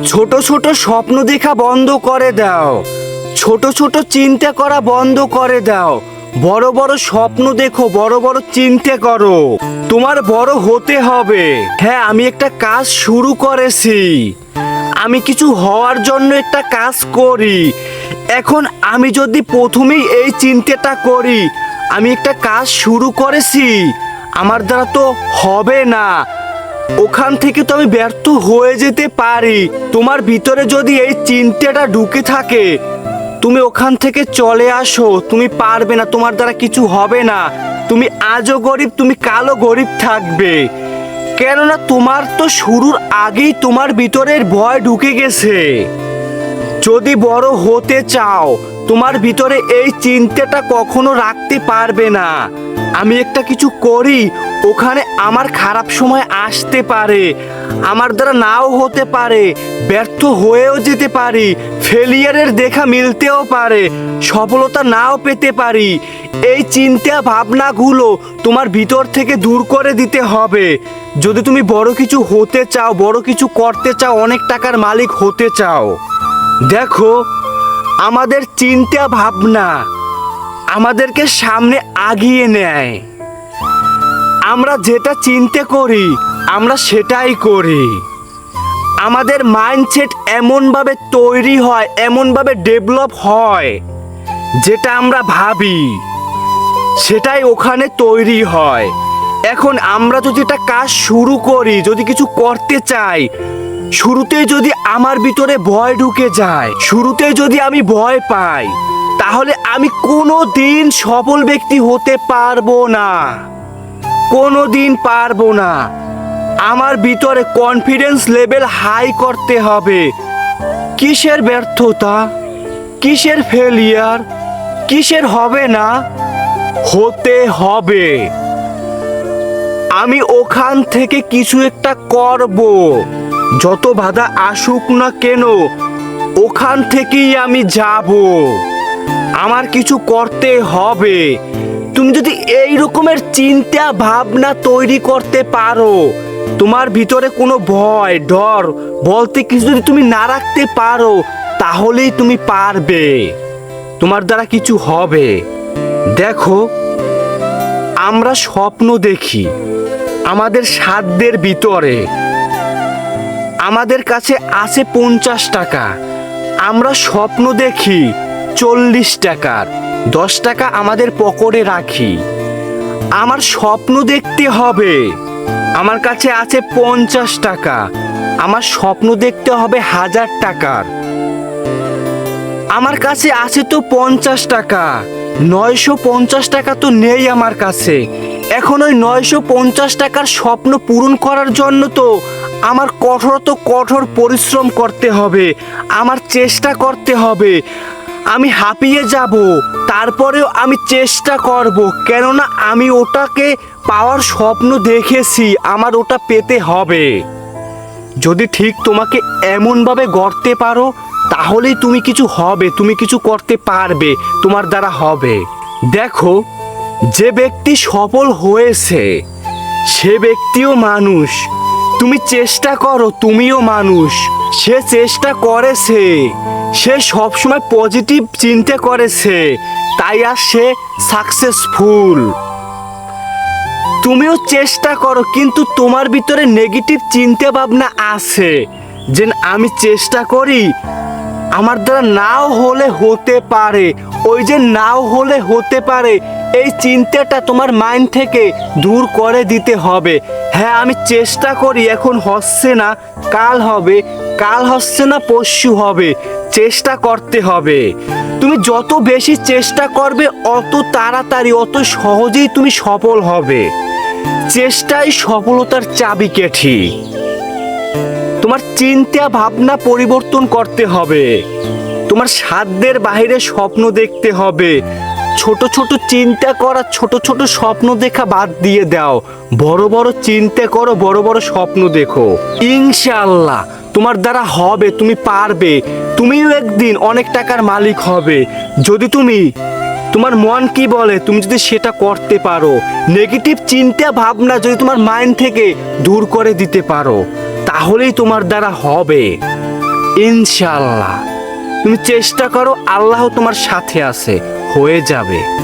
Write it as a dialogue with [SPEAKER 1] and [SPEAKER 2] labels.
[SPEAKER 1] ছোট ছোট স্বপ্ন দেখা বন্ধ করে দাও, ছোট ছোট চিন্তা করা বন্ধ করে দাও। বড় বড় স্বপ্ন দেখো, বড় বড় চিন্তা করো। তোমার বড় হতে হবে। হ্যাঁ, আমি একটা কাজ শুরু করেছি। আমি কিছু হওয়ার জন্য একটা কাজ করি। এখন আমি যদি প্রথমেই এই চিন্তাটা করি আমি একটা কাজ শুরু করেছি, আমার দ্বারা তো হবে না, ওখান থেকে তো আমি ব্যর্থ হয়ে যেতে পারি। তোমার ভিতরে যদি এই চিন্তাটা ঢুকে থাকে, তুমি ওখান থেকে চলে আসো। তুমি পারবে না, তোমার দ্বারা কিছু হবে না। তুমি আজও গরিব, তুমি কালও গরিব থাকবে। কেননা তোমার তো শুরুর আগেই তোমার ভিতরের ভয় ঢুকে গেছে। যদি বড় হতে চাও, তোমার ভিতরে এই চিন্তাটা কখনো রাখতে পারবে না। আমি একটা কিছু করি, ওখানে আমার খারাপ সময় আসতে পারে, আমার দ্বারা নাও হতে পারে, ব্যর্থ হয়েও যেতে পারি, ফেলিয়ারের দেখা মিলতেও পারে, সফলতা নাও পেতে পারি। এই চিন্তা ভাবনাগুলো তোমার ভিতর থেকে দূর করে দিতে হবে। যদি তুমি বড় কিছু হতে চাও, বড় কিছু করতে চাও, অনেক টাকার মালিক হতে চাও, দেখো আমাদের চিন্তা ভাবনা আমাদেরকে সামনে আগিয়ে নেয়। আমরা যেটা চিন্তা করি আমরা সেটাই করি। আমাদের মাইন্ডসেট এমনভাবে তৈরি হয়, এমনভাবে ডেভেলপ হয়, যেটা আমরা ভাবি সেটাই ওখানে তৈরি হয়। এখন আমরা যদি একটা কাজ শুরু করি, যদি কিছু করতে চাই, শুরুতেই যদি আমার ভিতরে ভয় ঢুকে যায়, শুরুতেই যদি আমি ভয় পাই, তাহলে আমি কোনো দিন সফল ব্যক্তি হতে পারবো না, কোনো দিন পারবো না। আমার ভিতরে কনফিডেন্স লেভেল হাই করতে হবে। কিসের ব্যর্থতা, কিসের ফেলিয়ার, কিসের হবে না, হতে হবে। আমি ওখান থেকে কিছু একটা করব। যত বাধা আসুক না কেন, ওখান থেকেই আমি যাব। আমার কিছু করতে হবে। তুমি যদি এই রকমের চিন্তা ভাবনা তৈরি করতে পারো, তোমার ভিতরে কোনো ভয় ডর বলতে কিছু যদি তুমি না রাখতে পারো, তাহলেই তুমি পারবে, তোমার দ্বারা কিছু হবে। দেখো, আমরা স্বপ্ন দেখি আমাদের সাধ্যের ভিতরে। আমাদের কাছে আছে 50 টাকা, আমরা স্বপ্ন দেখি 40 টাকার। 10 টাকা আমাদের পকেটে রাখি। আমার স্বপ্ন দেখতে হবে। আমার কাছে আছে 50 টাকা, আমার স্বপ্ন দেখতে হবে 1000 টাকার। আমার কাছে আছে তো 50 টাকা, 950 টাকা তো নেই আমার কাছে। এখন ওই 950 টাকার স্বপ্ন পূরণ করার জন্য তো আমার কঠোর পরিশ্রম করতে হবে, আমার চেষ্টা করতে হবে। আমি হাঁপিয়ে যাব, তারপরেও আমি চেষ্টা করব, কেননা আমি ওটাকে পাওয়ার স্বপ্ন দেখেছি, আমার ওটা পেতে হবে। যদি ঠিক তোমাকে এমনভাবে গড়তে পারো, তাহলেই তুমি কিছু হবে, তুমি কিছু করতে পারবে, তোমার দ্বারা হবে। দেখো, যে ব্যক্তি সফল হয়েছে সে ব্যক্তিও মানুষ। তুমি চেষ্টা করো, তুমিও মানুষ। সে চেষ্টা করেছে, সে সবসময় পজিটিভ চিন্তা করেছে, তাই আর সে সাকসেসফুল। তুমিও চেষ্টা করো, কিন্তু তোমার ভিতরে নেগেটিভ চিন্তা ভাবনা আছে যে আমি চেষ্টা করি, আমার দ্বারা নাও হলে হতে পারে। ওই যে নাও হলে হতে পারে, এই চিন্তাটা তোমার মাইন্ড থেকে দূর করে দিতে হবে। হ্যাঁ, আমি চেষ্টা করি, এখন হচ্ছে না, কাল হবে, কাল হচ্ছে না, পরশু হবে। চেষ্টা করতে হবে। তুমি যত বেশি চেষ্টা করবে, অত তাড়াতাড়ি, অত সহজেই তুমি সফল হবে। চেষ্টাই সফলতার চাবিকাঠি। তোমার চিন্তা ভাবনা পরিবর্তন করতে হবে। তোমার সাধ্যের বাইরে স্বপ্ন দেখতে হবে। ছোট ছোট চিন্তা করা, ছোট ছোট স্বপ্ন দেখা বাদ দিয়ে দাও। বড় বড় চিন্তা করো, বড় বড় স্বপ্ন দেখো। ইনশাআল্লাহ তোমার দ্বারা হবে, তুমি পারবে। তুমিও একদিন অনেক টাকার মালিক হবে, যদি তুমি, তোমার মন কি বলে তুমি যদি সেটা করতে পারো। নেগেটিভ চিন্তা ভাবনা যদি তোমার মাইন্ড থেকে দূর করে দিতে পারো, তাহলেই তোমার দ্বারা হবে। ইনশাআল্লাহ তুমি চেষ্টা করো, আল্লাহ তোমার সাথে আছে, হয়ে যাবে।